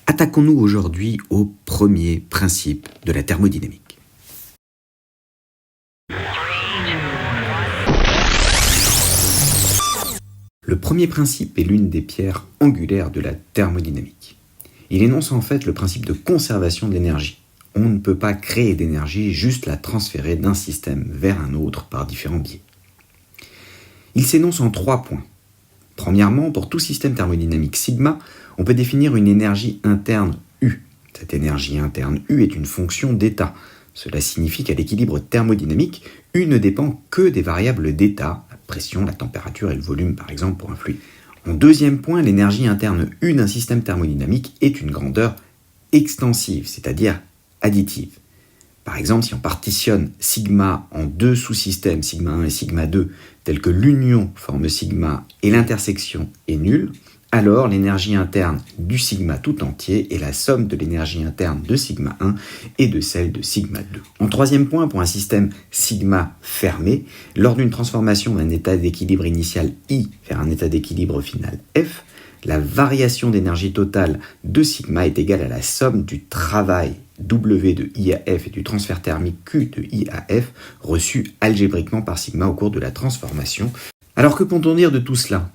Attaquons-nous aujourd'hui au premier principe de la thermodynamique. Le premier principe est l'une des pierres angulaires de la thermodynamique. Il énonce en fait le principe de conservation de l'énergie. On ne peut pas créer d'énergie, juste la transférer d'un système vers un autre par différents biais. Il s'énonce en 3 points. Premièrement, pour tout système thermodynamique sigma, on peut définir une énergie interne U. Cette énergie interne U est une fonction d'état. Cela signifie qu'à l'équilibre thermodynamique, U ne dépend que des variables d'état, la pression, la température et le volume par exemple pour un fluide. En deuxième point, l'énergie interne U d'un système thermodynamique est une grandeur extensive, c'est-à-dire additive. Par exemple, si on partitionne sigma en 2 sous-systèmes, sigma 1 et sigma 2, tels que l'union forme sigma et l'intersection est nulle, alors l'énergie interne du sigma tout entier est la somme de l'énergie interne de sigma 1 et de celle de sigma 2. En troisième point, pour un système sigma fermé, lors d'une transformation d'un état d'équilibre initial I vers un état d'équilibre final F, la variation d'énergie totale de sigma est égale à la somme du travail W de I à F et du transfert thermique Q de I à F reçu algébriquement par sigma au cours de la transformation. Alors que peut-on dire de tout cela ?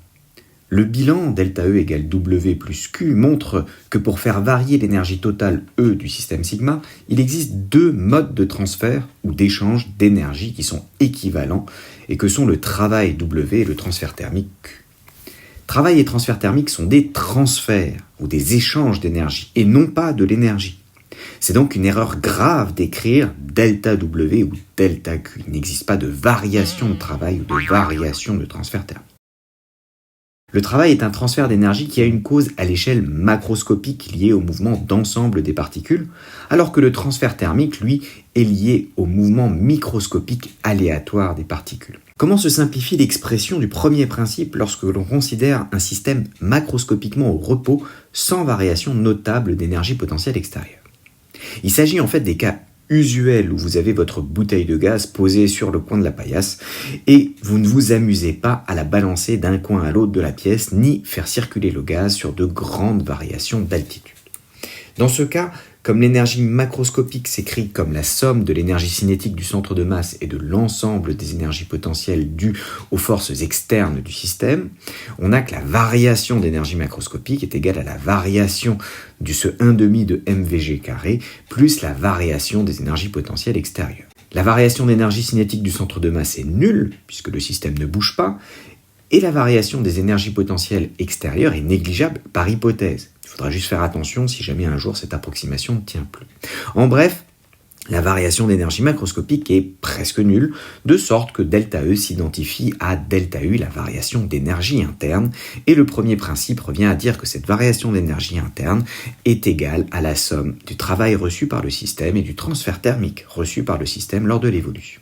Le bilan ΔE égale W plus Q montre que pour faire varier l'énergie totale E du système sigma, il existe 2 modes de transfert ou d'échange d'énergie qui sont équivalents et que sont le travail W et le transfert thermique Q. Travail et transfert thermique sont des transferts ou des échanges d'énergie et non pas de l'énergie. C'est donc une erreur grave d'écrire ΔW ou ΔQ. Il n'existe pas de variation de travail ou de variation de transfert thermique. Le travail est un transfert d'énergie qui a une cause à l'échelle macroscopique liée au mouvement d'ensemble des particules, alors que le transfert thermique, lui, est lié au mouvement microscopique aléatoire des particules. Comment se simplifie l'expression du premier principe lorsque l'on considère un système macroscopiquement au repos sans variation notable d'énergie potentielle extérieure ? Il s'agit en fait des cas usuels où vous avez votre bouteille de gaz posée sur le coin de la paillasse et vous ne vous amusez pas à la balancer d'un coin à l'autre de la pièce ni faire circuler le gaz sur de grandes variations d'altitude. Dans ce cas, comme l'énergie macroscopique s'écrit comme la somme de l'énergie cinétique du centre de masse et de l'ensemble des énergies potentielles dues aux forces externes du système, on a que la variation d'énergie macroscopique est égale à la variation du ce 1/2 de mvg carré plus la variation des énergies potentielles extérieures. La variation d'énergie cinétique du centre de masse est nulle, puisque le système ne bouge pas, et la variation des énergies potentielles extérieures est négligeable par hypothèse. Il faudra juste faire attention si jamais un jour cette approximation ne tient plus. En bref, la variation d'énergie macroscopique est presque nulle, de sorte que ΔE s'identifie à ΔU, la variation d'énergie interne, et le premier principe revient à dire que cette variation d'énergie interne est égale à la somme du travail reçu par le système et du transfert thermique reçu par le système lors de l'évolution.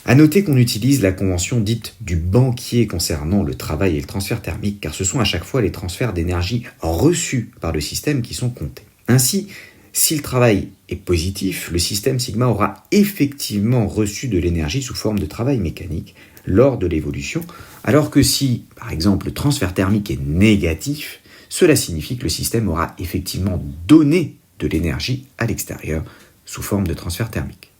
À noter qu'on utilise la convention dite du banquier concernant le travail et le transfert thermique, car ce sont à chaque fois les transferts d'énergie reçus par le système qui sont comptés. Ainsi, si le travail est positif, le système sigma aura effectivement reçu de l'énergie sous forme de travail mécanique lors de l'évolution, alors que si, par exemple, le transfert thermique est négatif, cela signifie que le système aura effectivement donné de l'énergie à l'extérieur sous forme de transfert thermique.